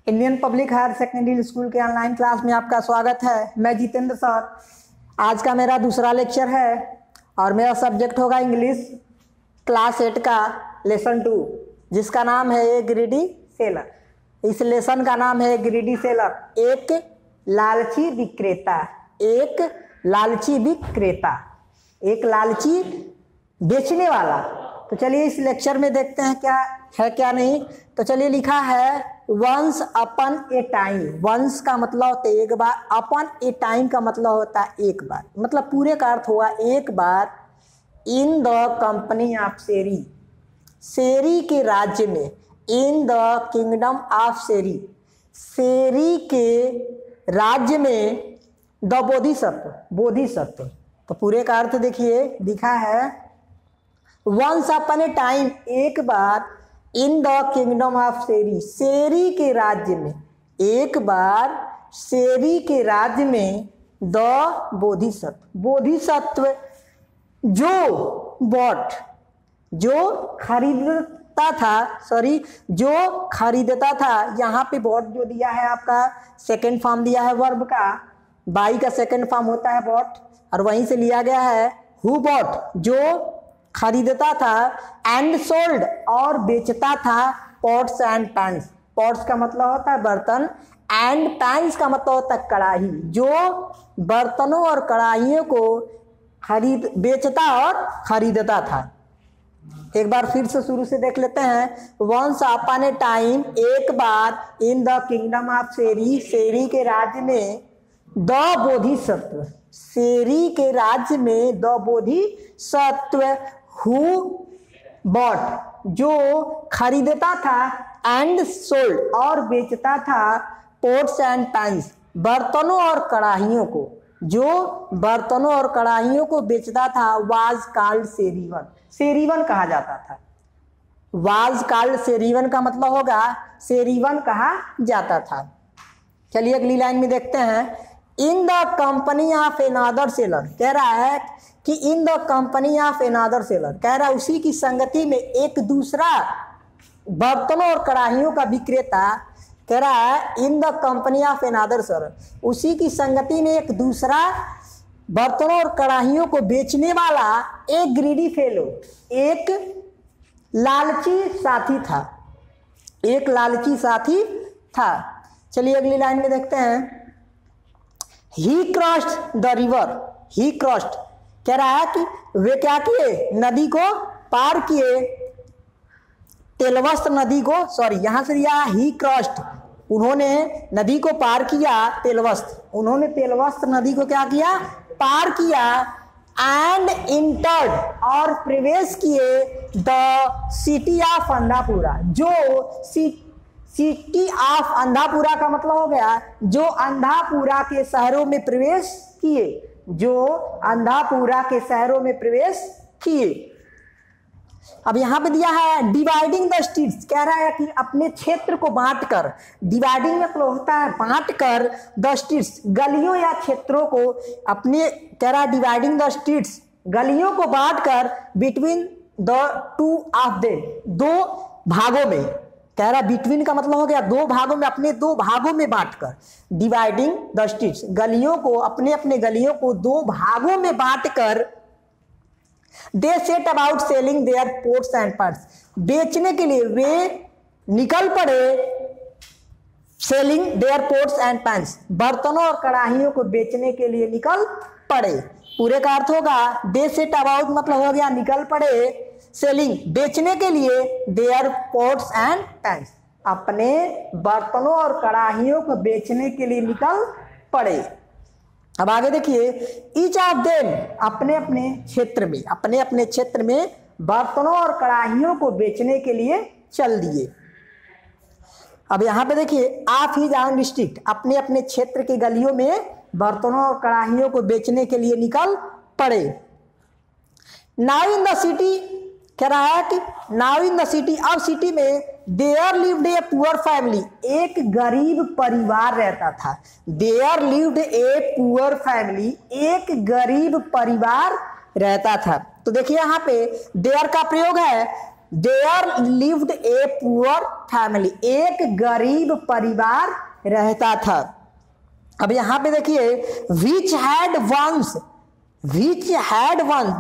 Indian public higher secondary school के online class में आपका स्वागत है। मैं जितेंद्र सर। आज का मेरा दूसरा लेक्चर है और मेरा सब्जेक्ट होगा इंग्लिश क्लास 8 का लेसन 2, जिसका नाम है ए ग्रीडी सेलर। इस लेसन का नाम है ग्रीडी सेलर, एक लालची विक्रेता। एक लालची विक्रेता, एक लालची बेचने वाला। तो चलिए इस लेक्चर में देखते हैं क्या है क्या नहीं। तो चलिए लिखा है once upon a time. Once का मतलब होता है एक बार, अपन ए टाइम का मतलब होता है एक बार, मतलब पूरे का अर्थ हुआ एक बार। इन द कंपनी ऑफ शेरी, शेरी के राज्य में। इन द किंगडम ऑफ शेरी, शेरी के राज्य में। द बोधिसत्व, बोधिसत्व। तो पूरे का अर्थ देखिए लिखा है वंस अपन ए टाइम, एक बार। इन द किंगडम ऑफ शेरी, शेरी के राज्य में। एक बार शेरी के राज्य में। द बोधिसत्व, बोधिसत्व जो बॉट, जो खरीदता था, सॉरी जो खरीदता था। यहाँ पे बॉट जो दिया है आपका सेकेंड फॉर्म दिया है वर्ब का। बाई का सेकेंड फॉर्म होता है बॉट, और वहीं से लिया गया है हु बॉट, जो खरीदता था। एंड सोल्ड, और बेचता था। पॉट्स एंड पैन्स, पॉट्स का मतलब होता है बर्तन, एंड पैन्स का मतलब होता है कढ़ाई। जो बर्तनों और कढ़ाइयों को बेचता और खरीदता था। एक बार फिर से शुरू से देख लेते हैं। वंस अपॉन ए टाइम, एक बार। इन द किंगडम ऑफ शेरी, शेरी के राज्य में। द बोधिसत्व, शेरी के राज्य में। द बोधिसत्व हु बॉट, जो खरीदता था। एंड सोल्ड, और बेचता था। पोट्स एंड पैन्स, बर्तनों और कढ़ाइयों को, जो बर्तनों और कढ़ाइयों को बेचता था। वाज कॉल्ड शेरीवन, शेरीवन कहा जाता था। वाज कॉल्ड शेरीवन का मतलब होगा शेरीवन कहा जाता था। चलिए अगली लाइन में देखते हैं। In the company of another seller, कह रहा है कि in the company of another seller, कह रहा है उसी की संगति में एक दूसरा बर्तनों और कढ़ाइयों का विक्रेता। कह रहा है in the company of another seller, उसी की संगति में एक दूसरा बर्तनों और कढ़ाइयों को बेचने वाला एक ग्रीडी फेलो, एक लालची साथी था। एक लालची साथी था। चलिए अगली लाइन में देखते हैं। He crossed the river, he crossed, कह रहा है कि वे क्या किए, नदी को पार किए। तेलवस्त नदी को, सॉरी यहां से दिया ही क्रॉस्ड, उन्होंने नदी को पार किया। तेलवस्त, उन्होंने तेलवस्त नदी को क्या किया, पार किया। एंड इंटर्ड, और प्रवेश किए। द सिटी ऑफ अंधापुरा, जो सिटी ऑफ अंधापुरा का मतलब हो गया जो अंधापुरा के शहरों में प्रवेश किए, जो अंधापुरा के शहरों में प्रवेश किए। अब यहां पे दिया है डिवाइडिंग द स्ट्रीट्स, कह रहा है कि अपने क्षेत्र को बांटकर। डिवाइडिंग मतलब होता है बांटकर। द स्ट्रीट्स, गलियों या क्षेत्रों को अपने, कह रहा है डिवाइडिंग द स्ट्रीट्स, गलियों को बांटकर। बिटवीन द टू ऑफ दे, दो भागों में। कह रहा बिटवीन का मतलब हो गया दो भागों में, अपने दो भागों में बांटकर। डिवाइडिंग द स्ट्रीट्स, गलियों को, अपने अपने गलियों को दो भागों में बांटकर। They set about selling their pots and pans, बेचने के लिए वे निकल पड़े। Selling their pots and pans, बर्तनों और कढ़ाइयों को बेचने के लिए निकल पड़े। पूरे का अर्थ होगा दे सेट अबाउट मतलब हो गया निकल पड़े। सेलिंग, बेचने के लिए। देयर पोट्स एंड पैन्स, अपने बर्तनों और कढ़ाइयों को बेचने के लिए निकल पड़े। अब आगे देखिए। ईच ऑफ देम, अपने अपने क्षेत्र में, अपने अपने क्षेत्र में बर्तनों और कढ़ाइयों को बेचने के लिए चल दिए। अब यहाँ पे देखिए ऑफ हिज ओन डिस्ट्रिक्ट, अपने अपने क्षेत्र के गलियों में बर्तनों और कढ़ाइयों को बेचने के लिए निकल पड़े। नाउ इन द सिटी, कह रहा है कि नाउ इन द सिटी, अब सिटी में। There lived a poor family, एक गरीब परिवार रहता था। There lived a poor family, एक गरीब परिवार रहता था। तो देखिए यहाँ पे देयर का प्रयोग है there lived a poor family, एक गरीब परिवार रहता था। अब यहां पे देखिए विच हैड वंस,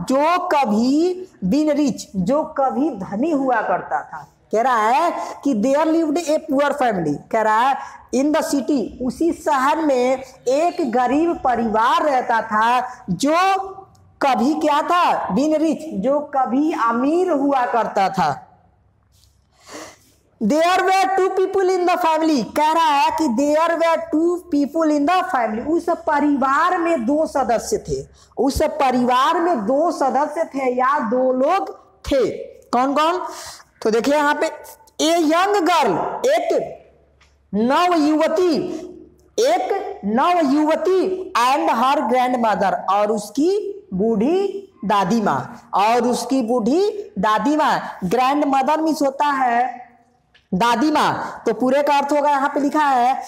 जो कभी बीन रिच, जो कभी धनी हुआ करता था। कह रहा है कि there lived a poor family, कह रहा है इन द सिटी, उसी शहर में एक गरीब परिवार रहता था जो कभी क्या था, बीन रिच, जो कभी अमीर हुआ करता था। There were two people in the family, कह रहा है कि there were two people in the family, उस परिवार में दो सदस्य थे, उस परिवार में दो सदस्य थे या दो लोग थे। कौन कौन? तो देखिए यहां पे ए यंग गर्ल, एक नव युवती एंड हर ग्रैंड मदर, और उसकी बूढ़ी दादी माँ, और उसकी बूढ़ी दादी माँ। ग्रैंड मदर मीन्स होता है दादी माँ, तो पूरे का अर्थ होगा यहाँ पे लिखा है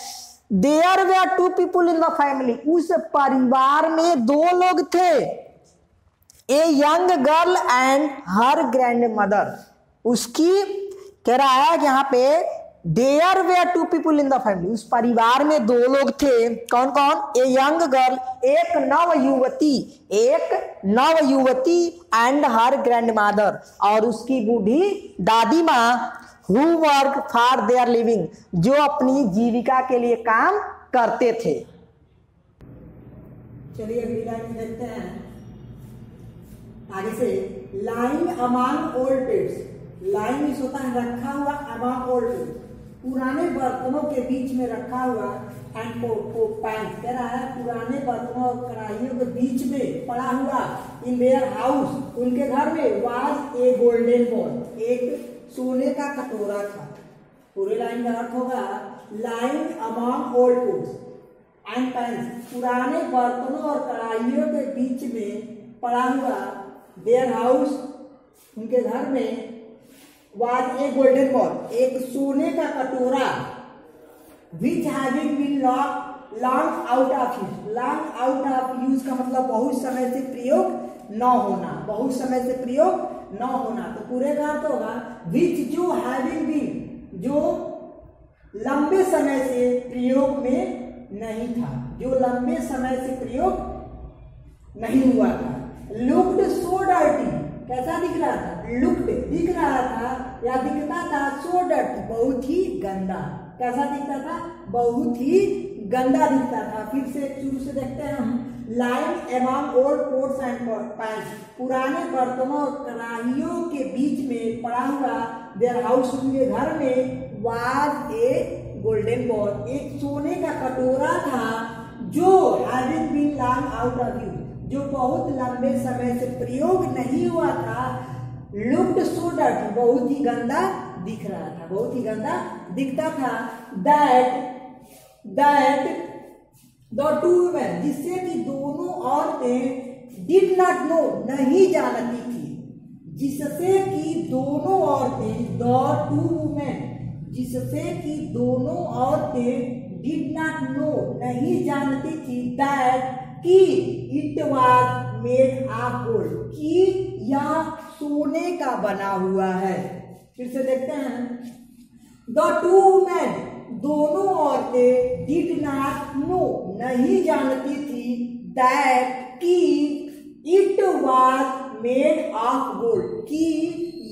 there were two people in the family, उस परिवार में दो लोग थे, a young girl and her grandmother. उसकी कह रहा है कि यहाँ पे there were two people in the family, उस परिवार में दो लोग थे। कौन कौन? ए यंग गर्ल, एक नव युवती एंड हर ग्रैंड मदर, और उसकी बूढ़ी दादी माँ, who work for their living, जो अपनी जीविका के लिए काम करते थे। चलिए अगली लाइन देखते हैं आगे से। Line among old plates, line इस होता है रखा हुआ, अमंग ओल्ड प्लेट्स, पुराने बर्तनों के बीच में रखा हुआ, एंड पैंट, कह रहा है पुराने बर्तनों और कढ़ाइयों के बीच में पड़ा हुआ, इन देयर हाउस, उनके घर में, वाज ए गोल्डन बॉल, एक सोने का कटोरा था। पूरे लाइन का अर्थ होगा line among old plates and pans, पुराने बर्तनों और कढ़ाइयों के बीच में पड़ा हुआ, देयर हाउस, उनके घर में, वाज ए गोल्डन बॉल, एक सोने का कटोरा, which having been long out of use, long out of use का मतलब बहुत समय से प्रयोग न होना, बहुत समय से प्रयोग न होना। तो पूरे का अर्थ होगा विच, जो हैविंग बीन, जो लंबे समय से प्रयोग में नहीं था, जो लंबे समय से प्रयोग नहीं हुआ था। लुक्ड सो डर्टी, कैसा दिख रहा था? लुक्ड दिख रहा था या दिखता था, सो डर्टी, बहुत ही गंदा। कैसा दिखता था? बहुत ही गंदा दिखता था। फिर से शुरू से देखते हैं हम। Line among old pots and pans, पुराने बर्तनों और कढ़ाइयों के बीच में पड़ा हुआ, देयर हाउस, उनके घर में, वाज ए गोल्डन बॉल, एक सोने का कटोरा था, जो having been long out of use, जो बहुत लंबे समय से प्रयोग नहीं हुआ था। लुक्ड सो डर्टी, बहुत ही गंदा दिख रहा था, बहुत ही गंदा दिखता था। दैट द टू वुमेन, जिससे कि दोनों औरतें, डिड नॉट नो, नहीं जानती थी, जिससे कि दोनों औरतें, द टू वुमेन, जिससे कि दोनों औरतें, डिड नॉट नो, नहीं जानती थी, दैट, कि it was made of gold, कि यह सोने का बना हुआ है। फिर से देखते हैं। द टू वुमेन, दोनों औरतें, डिड नॉट नो, नहीं जानती थी, दैट, कि it was made of gold, कि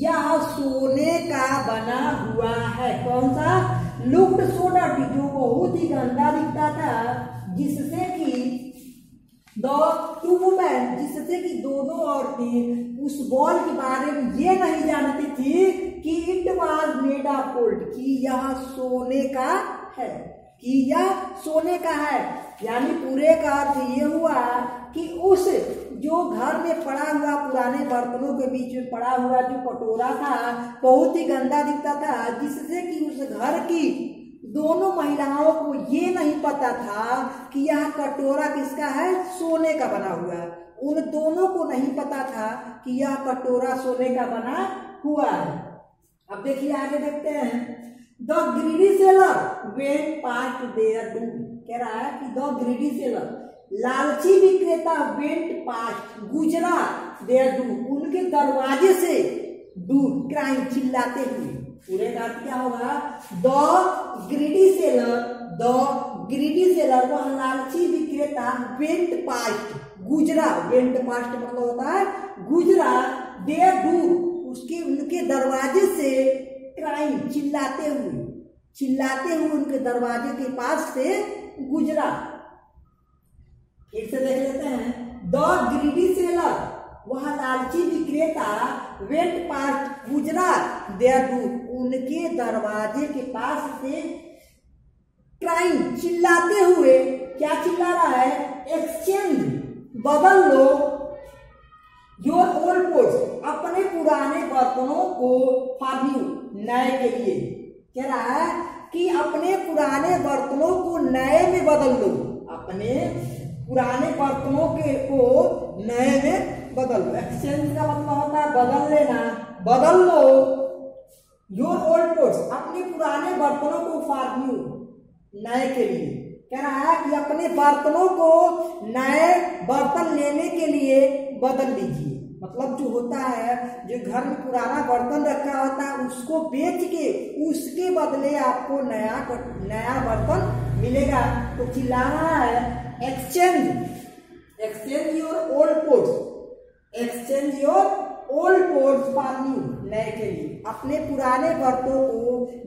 यह सोने का बना हुआ है। कौन सा? लुक्ड सो डर्टी, जो बहुत ही गंदा दिखता था, जिससे कि द टू वुमेन, जिससे कि दोनों औरतें उस बॉल के बारे में ये नहीं जानती थी कि it was made of gold, कि यह सोने का है, कि यह सोने का है। यानी पूरे का अर्थ ये हुआ कि उस जो घर में पड़ा हुआ, पुराने बर्तनों के बीच में पड़ा हुआ जो कटोरा था, बहुत ही गंदा दिखता था, जिससे कि उस घर की दोनों महिलाओं को ये नहीं पता था कि यह कटोरा किसका है, सोने का बना हुआ है। उन दोनों को नहीं पता था कि यह कटोरा सोने का बना हुआ है। अब देखिए आगे देखते हैं। The greedy seller went past their door, कह रहा है कि द ग्रीडी सेलर, लालची विक्रेता, वेंट पास्ट, गुजरा, देयर डोर, उनके दरवाजे से, डू क्राइम चिल्लाते हुए। पूरे का अर्थ क्या होगा? द ग्रीडी सेलर वह लालची विक्रेता वेंट पास्ट गुजरा, वेंट पास्ट मतलब होता है गुजरा, देयर डू उसके उनके दरवाजे से, क्राइम चिल्लाते हुए उनके दरवाजे के पास से गुजरा। फिर से देख लेते हैं। द ग्रीडी सेलर वह लालची विक्रेता वेंट पास्ट गुजरा, देयर डू उनके दरवाजे के पास से, क्राइम चिल्लाते हुए, क्या चिल्ला रहा है? एक्सचेंज बदल लो, योर ओल्ड पोट्स अपने पुराने बर्तनों को फॉर न्यू नए के लिए। कह रहा है कि अपने पुराने बर्तनों को नए में बदल लो, अपने पुराने बर्तनों को नए में बदल लो। एक्सचेंज का मतलब होता है बदल लेना, बदल लो योर ओल्ड पोट्स अपने पुराने बर्तनों को फॉर न्यू नए के लिए। कह रहा है कि अपने बर्तनों को नए बर्तन लेने के लिए बदल लीजिए। मतलब जो होता है, जो घर में पुराना बर्तन रखा होता है उसको बेच के उसके बदले आपको नया बर्तन मिलेगा। तो चिल्ला रहा है exchange your old pots, exchange your old pots for new नए के लिए, अपने पुराने बर्तनों को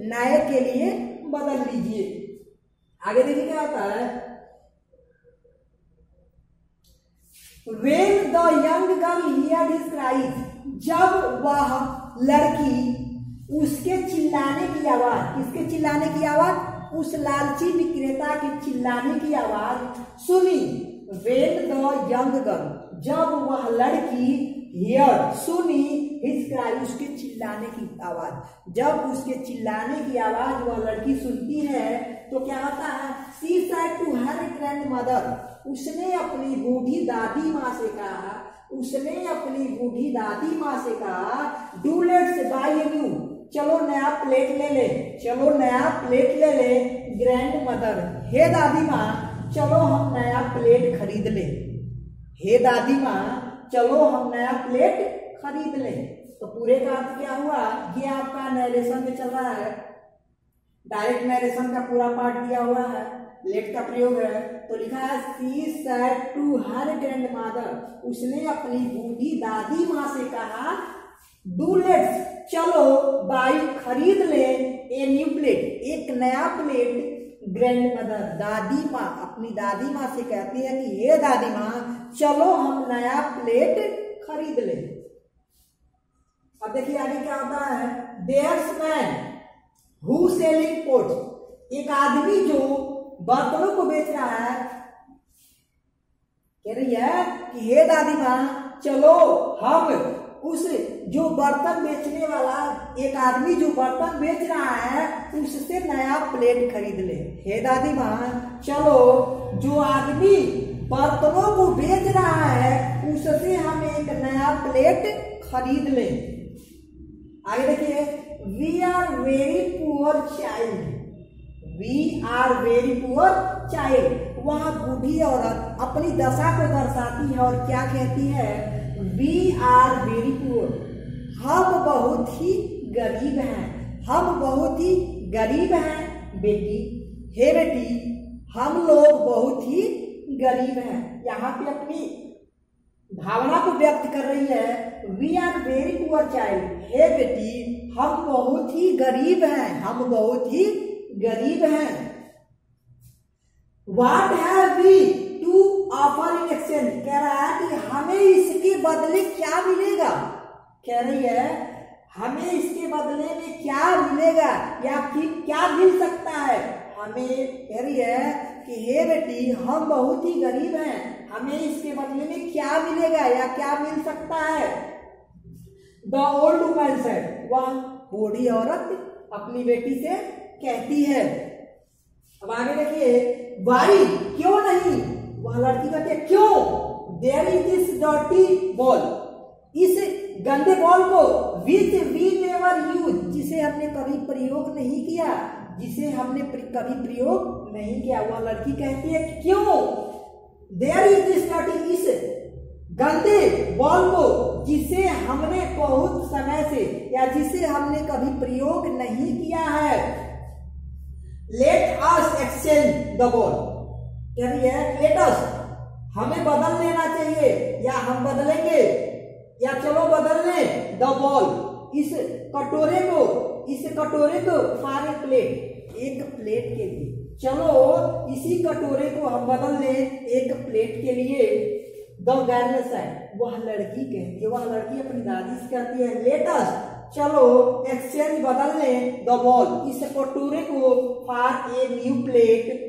नए के लिए बदल लीजिए। आगे देखिए क्या होता है। When the young girl heard his cries, जब वह लड़की उसके चिल्लाने की आवाज, किसके चिल्लाने की आवाज? उस लालची विक्रेता के चिल्लाने की आवाज सुनी। When the young girl जब वह लड़की heard सुनी his cry उसके चिल्लाने की आवाज, जब उसके चिल्लाने की आवाज वह लड़की सुनती है तो क्या होता है? She said to her grandmother उसने अपनी बूढ़ी दादी माँ से कहा, do let's buy a new चलो नया प्लेट ले ले, ग्रैंड मदर हे दादी माँ चलो हम नया प्लेट खरीद ले, हे दादी माँ चलो हम नया प्लेट खरीद ले। तो पूरे का अर्थ क्या हुआ? ये आपका नरेशन में चल रहा है, डायरेक्ट नरेशन का पूरा पार्ट दिया हुआ है, लेट का प्रयोग है। तो लिखा है she said to her grandmother उसने अपनी बूढ़ी दादी माँ से कहा, डू लेट्स चलो बाई खरीद ले, ए न्यू प्लेट एक नया प्लेट। ग्रैंडमदर दादी माँ अपनी दादी माँ से कहती है कि हे दादी माँ चलो हम नया प्लेट खरीद ले। अब देखिए आगे क्या होता है। There's man who selling pots एक आदमी जो बर्तनों को बेच रहा है कह रही है कि हे दादी माँ चलो हम उस जो बर्तन बेचने वाला एक आदमी जो बर्तन बेच रहा है उससे नया प्लेट खरीद ले। हे दादी माँ चलो जो आदमी बर्तनों को बेच रहा है उससे हम एक नया प्लेट खरीद ले। आगे देखिए we are very poor child, we are very poor child. वह बूढ़ी औरत अपनी दशा को दर्शाती है और क्या कहती है? वी आर वेरी पुअर हम बहुत ही गरीब हैं, हम बहुत ही गरीब हैं बेटी, हे बेटी हम लोग बहुत ही गरीब हैं। यहाँ पे अपनी भावना को व्यक्त कर रही है। We are very poor child, हे बेटी हम बहुत ही गरीब हैं, हम बहुत ही गरीब हैं। What have we to offer in exchange? कह रहा है कि हमें इसके बदले क्या मिलेगा? कह रही है हमें इसके बदले में क्या मिलेगा या फिर क्या मिल सकता है? हमें कह रही है कि हे बेटी हम बहुत ही गरीब हैं, हमें इसके बदले में क्या मिलेगा या क्या मिल सकता है? The old woman said, वह बूढ़ी औरत अपनी बेटी से कहती है। अब आगे देखिए वाई क्यों नहीं? वह लड़की कहती है क्यों? There is this dirty ball, इस गंदे बॉल को विच वी नेवर यूज जिसे हमने कभी प्रयोग नहीं किया, जिसे हमने कभी प्रयोग नहीं किया। वह लड़की कहती है क्यों? देयर इज दिस डर्टी, इस गंदे बॉल को जिसे हमने बहुत समय से या जिसे हमने कभी प्रयोग नहीं किया है, let us exchange the ball, क्या है लेट अस, हमें बदल लेना चाहिए या हम बदलेंगे या चलो बदल लें द बॉल, इस कटोरे को फॉर ए प्लेट, एक प्लेट के लिए, चलो इसी कटोरे को हम बदल लें एक प्लेट के लिए। द गर्ल सेड, वह लड़की कहती है, वह लड़की अपनी दादी से कहती है लेट अस, चलो एक्सचेंज बदल लें द बॉल, इस कटोरे को for a new plate.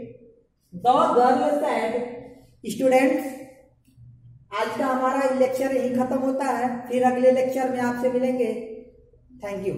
The girl said. Students, आज का हमारा लेक्चर यही खत्म होता है, फिर अगले लेक्चर में आपसे मिलेंगे। Thank you.